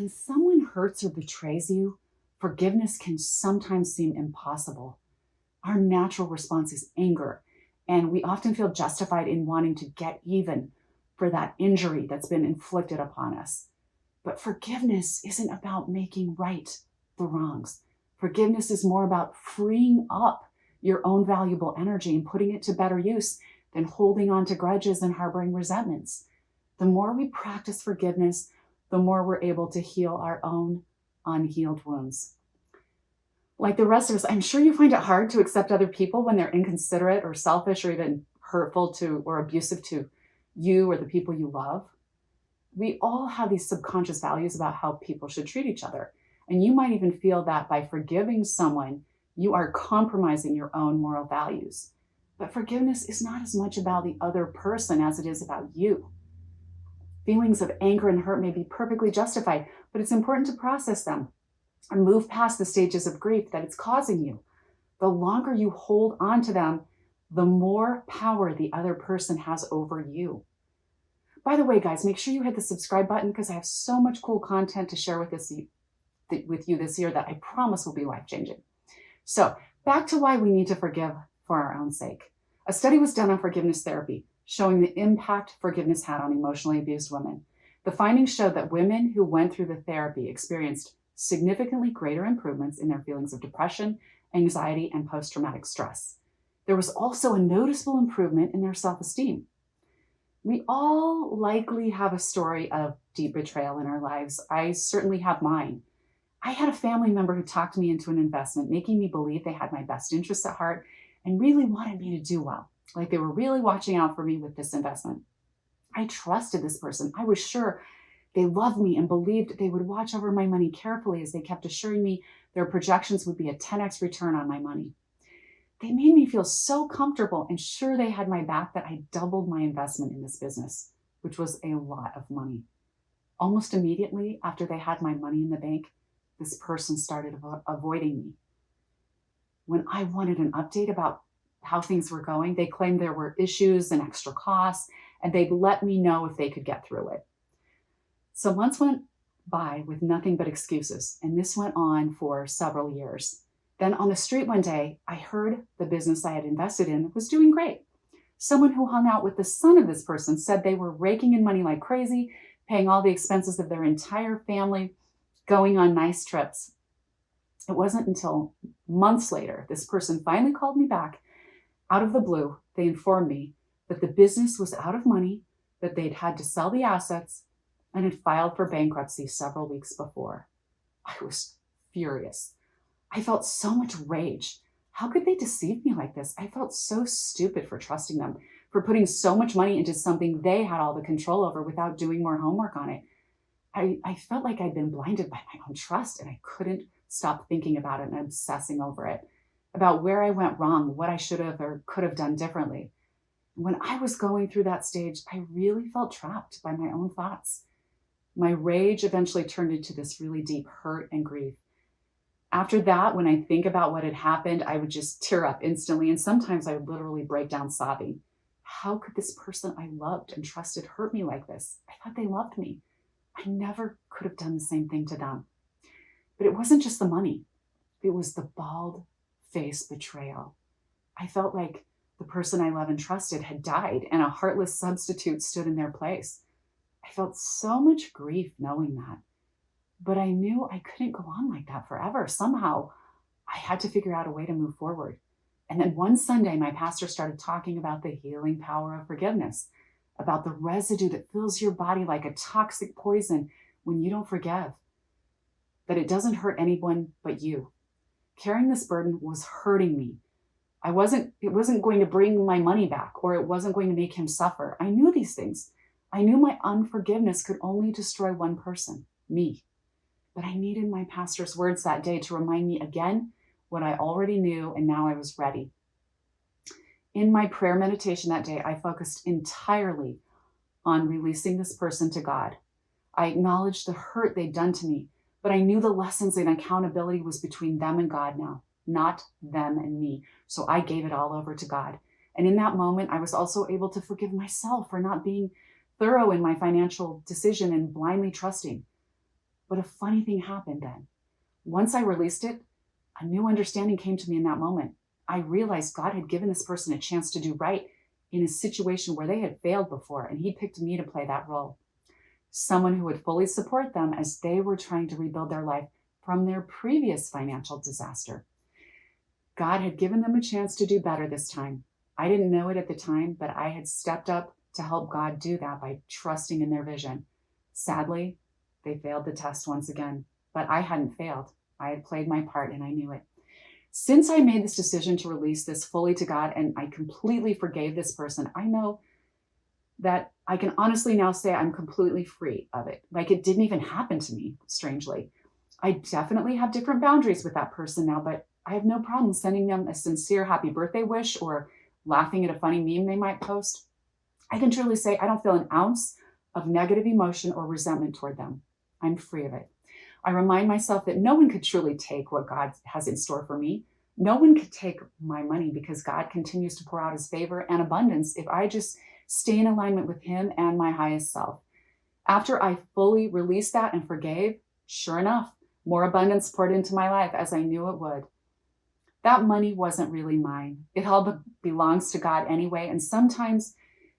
When someone hurts or betrays you, forgiveness can sometimes seem impossible. Our natural response is anger, and we often feel justified in wanting to get even for that injury that's been inflicted upon us. But forgiveness isn't about making right the wrongs. Forgiveness is more about freeing up your own valuable energy and putting it to better use than holding on to grudges and harboring resentments. The more we practice forgiveness, the more we're able to heal our own unhealed wounds. Like the rest of us, I'm sure you find it hard to accept other people when they're inconsiderate or selfish or even hurtful to or abusive to you or the people you love. We all have these subconscious values about how people should treat each other. And you might even feel that by forgiving someone, you are compromising your own moral values. But forgiveness is not as much about the other person as it is about you. Feelings of anger and hurt may be perfectly justified, but it's important to process them and move past the stages of grief that it's causing you. The longer you hold on to them, the more power the other person has over you. By the way, guys, make sure you hit the subscribe button because I have so much cool content to share with you this year that I promise will be life-changing. So back to why we need to forgive for our own sake. A study was done on forgiveness therapy, showing the impact forgiveness had on emotionally abused women. The findings showed that women who went through the therapy experienced significantly greater improvements in their feelings of depression, anxiety, and post-traumatic stress. There was also a noticeable improvement in their self-esteem. We all likely have a story of deep betrayal in our lives. I certainly have mine. I had a family member who talked me into an investment, making me believe they had my best interests at heart and really wanted me to do well. Like they were really watching out for me with this investment. I trusted this person. I was sure they loved me and believed they would watch over my money carefully as they kept assuring me their projections would be a 10x return on my money. They made me feel so comfortable and sure they had my back that I doubled my investment in this business, which was a lot of money. Almost immediately after they had my money in the bank, this person started avoiding me. When I wanted an update about how things were going, they claimed there were issues and extra costs, and they'd let me know if they could get through it. So months went by with nothing but excuses, and this went on for several years. Then on the street one day, I heard the business I had invested in was doing great. Someone who hung out with the son of this person said they were raking in money like crazy, paying all the expenses of their entire family, going on nice trips. It wasn't until months later, this person finally called me back. Out of the blue, they informed me that the business was out of money, that they'd had to sell the assets, and had filed for bankruptcy several weeks before. I was furious. I felt so much rage. How could they deceive me like this? I felt so stupid for trusting them, for putting so much money into something they had all the control over without doing more homework on it. I felt like I'd been blinded by my own trust, and I couldn't stop thinking about it and obsessing over it, about where I went wrong, what I should have or could have done differently. When I was going through that stage, I really felt trapped by my own thoughts. My rage eventually turned into this really deep hurt and grief. After that, when I think about what had happened, I would just tear up instantly, and sometimes I would literally break down sobbing. How could this person I loved and trusted hurt me like this? I thought they loved me. I never could have done the same thing to them. But it wasn't just the money. It was the bald-faced betrayal. I felt like the person I loved and trusted had died, and a heartless substitute stood in their place. I felt so much grief knowing that. But I knew I couldn't go on like that forever. Somehow, I had to figure out a way to move forward. And then one Sunday, my pastor started talking about the healing power of forgiveness, about the residue that fills your body like a toxic poison when you don't forgive, that it doesn't hurt anyone but you. Carrying this burden was hurting me. It wasn't going to bring my money back, or it wasn't going to make him suffer. I knew these things. I knew my unforgiveness could only destroy one person, me. But I needed my pastor's words that day to remind me again what I already knew, and now I was ready. In my prayer meditation that day, I focused entirely on releasing this person to God. I acknowledged the hurt they'd done to me, but I knew the lessons and accountability was between them and God now, not them and me. So I gave it all over to God. And in that moment, I was also able to forgive myself for not being thorough in my financial decision and blindly trusting. But a funny thing happened then. Once I released it, a new understanding came to me in that moment. I realized God had given this person a chance to do right in a situation where they had failed before, and He picked me to play that role. Someone who would fully support them as they were trying to rebuild their life from their previous financial disaster. God had given them a chance to do better this time. I didn't know it at the time, but I had stepped up to help God do that by trusting in their vision. Sadly, they failed the test once again, but I hadn't failed. I had played my part and I knew it. Since I made this decision to release this fully to God and I completely forgave this person, I know that I can honestly now say I'm completely free of it. Like it didn't even happen to me, strangely. I definitely have different boundaries with that person now, but I have no problem sending them a sincere happy birthday wish or laughing at a funny meme they might post. I can truly say I don't feel an ounce of negative emotion or resentment toward them. I'm free of it. I remind myself that no one could truly take what God has in store for me. No one could take my money because God continues to pour out His favor and abundance if I just stay in alignment with Him and my highest self. After I fully released that and forgave, sure enough, more abundance poured into my life as I knew it would. That money wasn't really mine. It all belongs to God anyway, and sometimes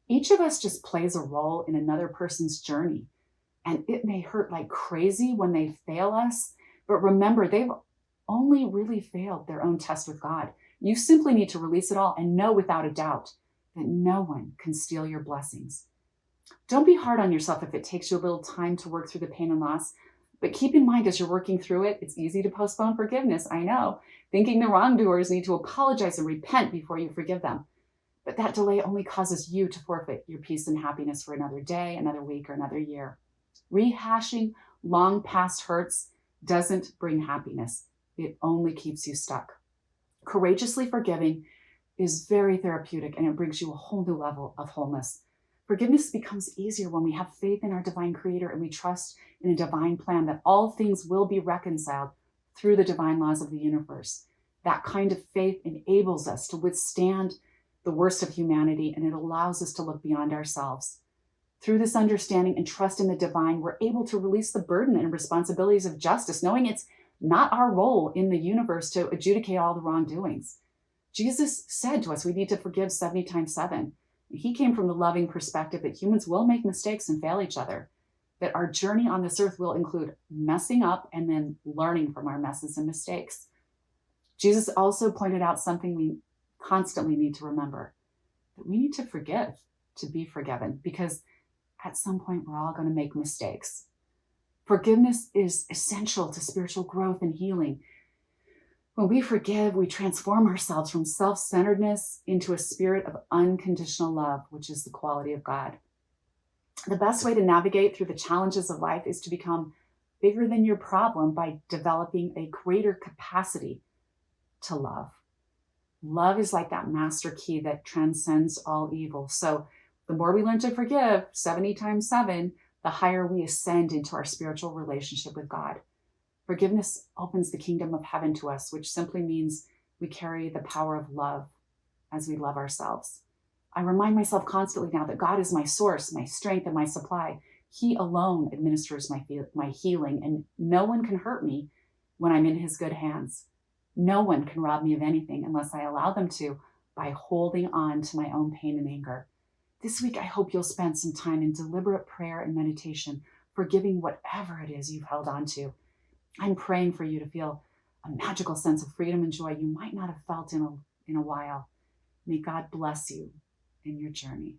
each of us just plays a role in another person's journey. And it may hurt like crazy when they fail us, but remember, they've only really failed their own test with God. You simply need to release it all and know without a doubt that no one can steal your blessings. Don't be hard on yourself if it takes you a little time to work through the pain and loss, but keep in mind as you're working through it, it's easy to postpone forgiveness, I know, thinking the wrongdoers need to apologize and repent before you forgive them. But that delay only causes you to forfeit your peace and happiness for another day, another week, or another year. Rehashing long past hurts doesn't bring happiness. It only keeps you stuck. Courageously forgiving is very therapeutic and it brings you a whole new level of wholeness. Forgiveness becomes easier when we have faith in our divine creator and we trust in a divine plan that all things will be reconciled through the divine laws of the universe. That kind of faith enables us to withstand the worst of humanity and it allows us to look beyond ourselves. Through this understanding and trust in the divine, we're able to release the burden and responsibilities of justice, knowing it's not our role in the universe to adjudicate all the wrongdoings. Jesus said to us, we need to forgive 70 times 7. He came from the loving perspective that humans will make mistakes and fail each other, that our journey on this earth will include messing up and then learning from our messes and mistakes. Jesus also pointed out something we constantly need to remember, that we need to forgive to be forgiven, because at some point we're all going to make mistakes. Forgiveness is essential to spiritual growth and healing. When we forgive, we transform ourselves from self-centeredness into a spirit of unconditional love, which is the quality of God. The best way to navigate through the challenges of life is to become bigger than your problem by developing a greater capacity to love. Love is like that master key that transcends all evil. So the more we learn to forgive, 70 times 7, the higher we ascend into our spiritual relationship with God. Forgiveness opens the kingdom of heaven to us, which simply means we carry the power of love as we love ourselves. I remind myself constantly now that God is my source, my strength, and my supply. He alone administers my healing, and no one can hurt me when I'm in His good hands. No one can rob me of anything unless I allow them to by holding on to my own pain and anger. This week, I hope you'll spend some time in deliberate prayer and meditation, forgiving whatever it is you've held on to. I'm praying for you to feel a magical sense of freedom and joy you might not have felt in a while. May God bless you in your journey.